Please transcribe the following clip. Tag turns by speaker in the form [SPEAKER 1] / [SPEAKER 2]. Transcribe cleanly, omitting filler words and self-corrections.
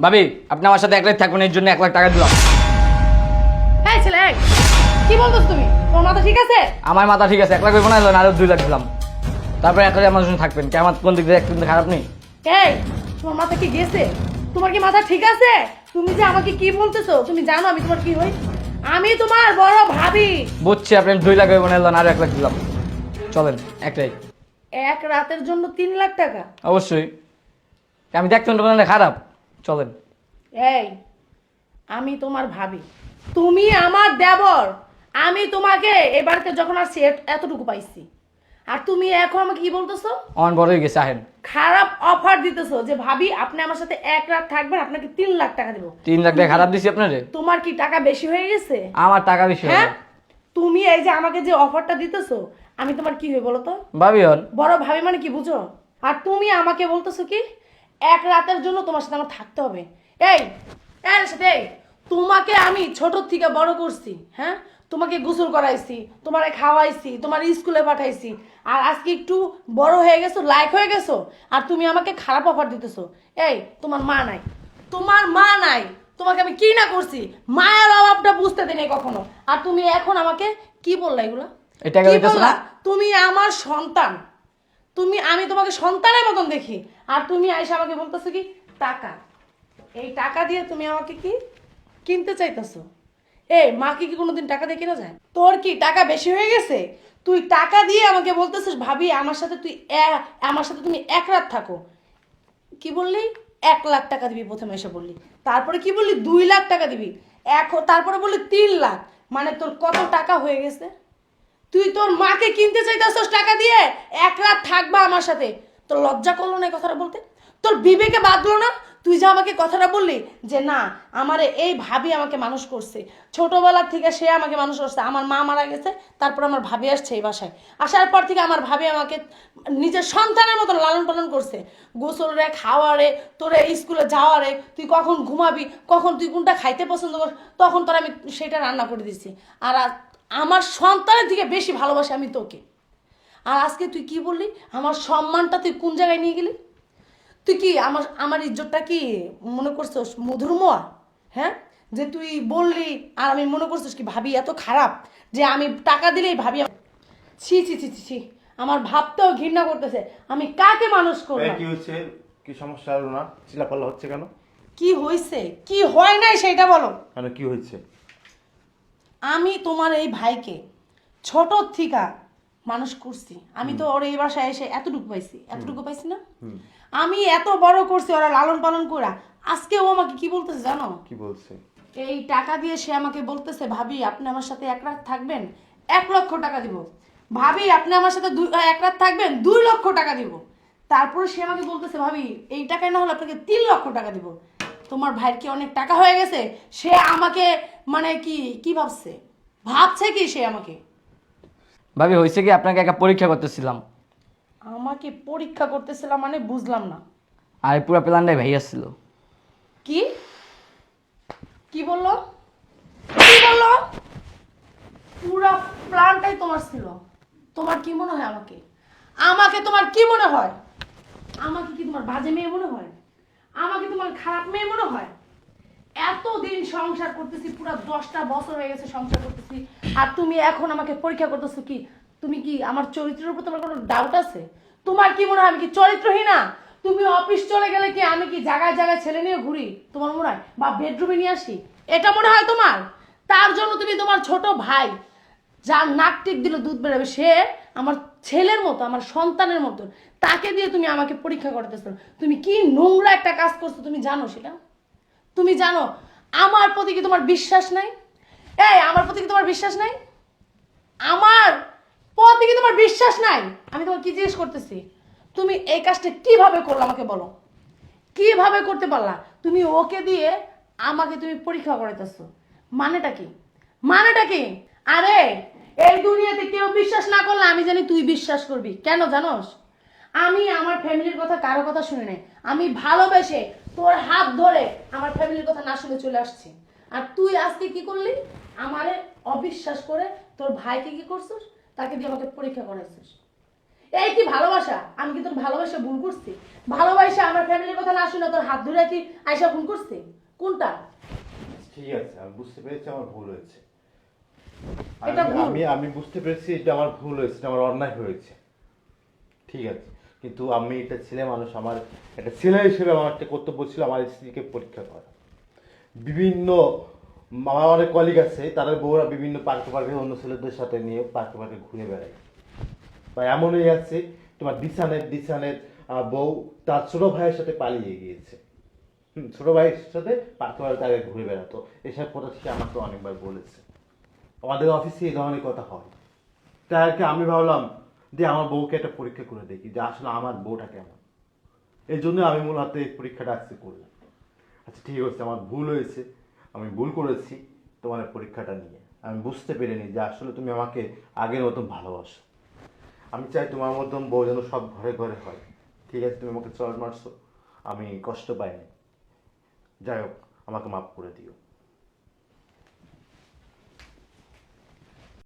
[SPEAKER 1] ভাবি আপনি আমার সাথে এক রাত থাকবেন এর জন্য 1 লাখ টাকা দিলাম।
[SPEAKER 2] এই ছেলে এই, কি বলতেছ তুমি? তোমার মাথা ঠিক আছে?
[SPEAKER 1] আমার মাথা ঠিক আছে, 1 লাখ হইব না, আরো 2 লাখ দিলাম। তারপরে এক রাত আমার জন্য থাকবেন। কে আমার কোন দিক দিয়ে একটু খারাপ নেই?
[SPEAKER 2] এই, তোমার মাথা কি গেছে? তোমার কি মাথা ঠিক আছে? তুমি যে আমাকে কি বলতেছো, তুমি জানো আমি তোমার কি হই? আমি তোমার বড় ভাবি।
[SPEAKER 1] বুঝছি আপনি 2 লাখ হইব না, আরো 1 লাখ দিলাম। চলেন একটাই।
[SPEAKER 2] এক রাতের জন্য 3 লাখ টাকা?
[SPEAKER 1] অবশ্যই। আমি দেখতেন না খারাপ। চলেন।
[SPEAKER 2] এই, আমি তোমার ভাবি, তুমি আমার দেবর। আমি তোমাকে এবারকে যখন আসছি এতটুকু পাইছি, আর তুমি এখন আমাকে কি বলতেছো?
[SPEAKER 1] অন বড় হয়ে গেছে আহেন।
[SPEAKER 2] খারাপ অফার দিতেছো যে ভাবি আপনি আমার সাথে এক রাত থাকবেন, আপনাকে 3 লাখ টাকা দেবো।
[SPEAKER 1] 3 লাখ টাকা খারাপ দিছি আপনারে?
[SPEAKER 2] তোমার কি টাকা বেশি হয়ে গেছে?
[SPEAKER 1] আমার টাকা বেশি
[SPEAKER 2] হ্যাঁ,
[SPEAKER 1] হয়।
[SPEAKER 2] তুমি এই যে আমাকে যে অফারটা দিতেছো, আমি তোমার কি হই বলো তো?
[SPEAKER 1] ভাবি হন।
[SPEAKER 2] বড় ভাবি মানে কি বুঝো? আর তুমি আমাকে বলতেছো কি এক রাতের জন্য তোমার সাথে আমার থাকতে হবে? এই এর সাথে এই, তোমাকে আমি ছোট থেকে বড় করছি, হ্যাঁ, তোমাকে গোসল করাইছি, তোমারে খাওয়াইছি, তোমার স্কুলে পাঠাইছি, আর আজকে একটু বড় হয়ে গেছো, লাইক হয়ে গেছো, আর তুমি আমাকে খারাপ অফার দিতেছো। এই, তোমার মা নাই, তোমার মা নাই, তোমাকে আমি কি না করছি, মায়ের অভাবটা বুঝতে দিই নাই কখনো, আর তুমি এখন আমাকে কি বললা এগুলা?
[SPEAKER 1] এই টাকা
[SPEAKER 2] কি
[SPEAKER 1] দিতেছো
[SPEAKER 2] বললা?
[SPEAKER 1] না?
[SPEAKER 2] তুমি আমার সন্তান, আমি তোমাকে সন্তানের মতন দেখি, আর তুমি আইসা আমাকে বলতেছো কি টাকা? এই টাকা দিয়ে তুমি আমাকে কি কিনতে চাইতেছো? এই মাকে কি কোনোদিন টাকা দিয়ে কেনা যায়? তোর কি টাকা বেশি হয়ে গেছে? তুই টাকা দিয়ে আমাকে বলতেছিস ভাবি আমার সাথে আমার সাথে তুমি এক রাত থাকো। কি বললি? 1 লাখ টাকা দিবি প্রথমে এসে বললি, তারপরে কি বললি 2 লাখ টাকা দিবি, এখন তারপরে বললি 3 লাখ। মানে তোর কত টাকা হয়ে গেছে? তুই তোর মাকে কিনতে চাইতেছস টাকা দিয়ে, এক রাত থাকবা আমার সাথে। তোর লজ্জা করলো না এই কথাটা বলতে? তোর বিবেকে বাঁধলো না? তুই যে আমাকে কথাটা বললি যে না, আমারে এই ভাবি আমাকে মানুষ করছে, ছোটবেলার থেকে সে আমাকে মানুষ করছে, আমার মা মারা গেছে, তারপর আমার ভাবি আসছে এই বাসায়, আসার পর থেকে আমার ভাবি আমাকে নিজের সন্তানের মতন লালন পালন করছে, গোসল রে, খাওয়া রে, তোরে স্কুলে যাওয়া রে, তুই কখন ঘুমাবি, কখন তুই কোনটা খাইতে পছন্দ কর, তখন তোর আমি সেটা রান্না করে দিছি। আর আমার সন্তানের থেকে বেশি ভালোবাসি আমি তোকে। আর আজকে তুই কি বললি? আমার সম্মানটা তুই কোন জায়গায় নিয়ে গেলি? তুই কি আমার আমার ইজ্জতটা কি মনে করছিস মধুর মোয়া? হ্যাঁ, যে তুই বললি আর আমি মনে করছিস কি ভাবি এত খারাপ যে আমি টাকা দিলেই ভাবি? ছি ছি ছি ছি ছি, আমার ভাবতেও ঘৃণা করতেছে। আমি কাকে মানুষ করলাম?
[SPEAKER 3] কি হচ্ছে? কি সমস্যা হলো না? চিল্লাপাল্লা হচ্ছে কেন?
[SPEAKER 2] কি হয়েছে কি হয় নাই সেটা বলো।
[SPEAKER 3] কেন কি হয়েছে?
[SPEAKER 2] আমি তোমার এই ভাইকে ছোট থিকা মানুষ করছি। আমি তো ওর এই বাসায় এসে এতটুকু পাইছি না? আমি এত বড় করছি ওরা লালন পালন করা। আজকে ও আমাকে কি বলতেছে জানো?
[SPEAKER 3] কি বলছে?
[SPEAKER 2] এই টাকা দিয়ে সে আমাকে বলতেছে ভাবি আপনি আমার সাথে এক রাত থাকবেন, 1 লক্ষ টাকা দিব। ভাবি আপনি আমার সাথে এক রাত থাকবেন, 2 লক্ষ টাকা দিব। তারপরে সে আমাকে বলতেছে ভাবি এই টাকায় না হলে আপনাকে 3 লক্ষ টাকা দিব। তোমার ভাইয়ের কি অনেক টাকা হয়ে গেছে? সে আমাকে মানে কি কি ভাবছে? ভাবছে কি সে আমাকে?
[SPEAKER 1] ভাবি হয়েছে কি, আপনাকে একটা পরীক্ষা করতেছিলাম।
[SPEAKER 2] আমাকে পরীক্ষা করতেছিলাম মানে বুঝলাম না।
[SPEAKER 1] আর এই পুরো প্ল্যানটাই ভাই আসছিল।
[SPEAKER 2] কি কি বললো? কি বললো? পুরা প্ল্যানটাই তোমার ছিল? তোমার কি মনে হয় আমাকে? আমাকে তোমার কি মনে হয়? আমাকে কি তোমার বাজে মেয়ে মনে হয়? আমাকে তোমার খারাপ মেয়ে মনে হয়? এতদিন সংসার করতেছি, পুরো 10টা বছর হয়ে গেছে সংসার করতেছি, আর তুমি এখন আমাকে পরীক্ষা করতেছো কি? তুমি কি আমার চরিত্রের উপর তোমার কোনো ডাউট আছে? তোমার কি মনে হয় আমি কি চরিত্রহীনা? তুমি অফিস চলে গেলে কি আমি কি জায়গায় জায়গায় ছেলে নিয়ে ঘুরি তোমার মনে হয়, বা বেডরুমে নিয়ে আসি? এটা মনে হয় তোমার? তার জন্য তুমি তোমার ছোট ভাই যার নাক টিপ দিলে দুধ বেরোবে, সে আমার ছেলের মতো, আমার সন্তানের মতো, তাকে দিয়ে তুমি আমাকে পরীক্ষা করতেছো। তুমি কি নোংরা একটা কাজ করছো তুমি জানো সেটা? তুমি জানো আমার প্রতি কি তোমার বিশ্বাস নাই? এই আমার প্রতি কি তোমার বিশ্বাস নাই? আমার প্রতি কি তোমার বিশ্বাস নাই? আমি তোমাকে কি জিজ্ঞেস করতেছি, তুমি এই কাজটা কিভাবে করলে আমাকে বলো? কিভাবে করতে পারলা? তুমি ওকে দিয়ে আমাকে তুমি পরীক্ষা করাইতেছো, মানেটা কি? মানেটা কি? আরে এই দুনিয়াতে কেউ বিশ্বাস না করলে আমি জানি তুই বিশ্বাস করবি। কেন জানোস? আমি আমার ফ্যামিলির কথা কারো কথা শুনি নাই, আমি ভালোবেসে তোর হাত ধরে আমার ফ্যামিলির কথা না শুনে চলে আসছি। আর তুই আজকে কি করলি? আমারে অবিশ্বাস করে তোর ভাইকে কি করছিস? তাকে দিয়ে আমাকে পরীক্ষা করাইছিস। এই কি ভালোবাসা? আমি কি তোর ভালোবাসা ভুল করছি? ভালোবাসা আমার ফ্যামিলির কথা না শুনে তোর হাত ধরে কি আয়সা ভুল করছে? কোনটা?
[SPEAKER 3] ঠিক আছে, আমি বুঝতে পেরেছি আমার ভুল হয়েছে।
[SPEAKER 2] এটা ভুল।
[SPEAKER 3] আমি বুঝতে পেরেছি এটা আমার ভুল হয়েছে, এটা আমার অন্যায় হয়েছে। ঠিক আছে, কিন্তু আমি একটা ছেলে মানুষ, আমার একটা ছেলে হিসেবে আমার একটা কর্তব্য ছিল আমার স্ত্রীকে পরীক্ষা করা। বিভিন্ন আমার অনেক কলিগ আছে, তাদের বউরা বিভিন্ন পার্কে পার্কে অন্য ছেলেদের সাথে নিয়ে পার্কে পার্কে ঘুরে বেড়ায়। বা এমনই আছে, তোমার দিশানের বউ তার ছোট ভাইয়ের সাথে পালিয়ে গিয়েছে। ছোট ভাইয়ের সাথে পার্কে পার্কে আগে ঘুরে বেড়াতো। এসব কথা সে আমাকে অনেকবার বলেছে। আমাদের অফিসে এই ধরনের কথা হয়। তাই আর কি আমি ভাবলাম যে আমার বউকে একটা পরীক্ষা করে দেখি যে আসলে আমার বউটা কেমন। এই জন্য আমি মূলত এই পরীক্ষাটা আজকে করলাম। আচ্ছা ঠিক আছে, আমার ভুল হয়েছে, আমি ভুল করেছি তোমার এই পরীক্ষাটা নিয়ে। আমি বুঝতে পারিনি যে আসলে তুমি আমাকে আগের মতন ভালোবাসো। আমি চাই তোমার মতন বউ যেন সব ঘরে ঘরে হয়। ঠিক আছে, তুমি আমাকে চড় মারছো, আমি কষ্ট পাইনি। যাই হোক, আমাকে মাফ করে দিও।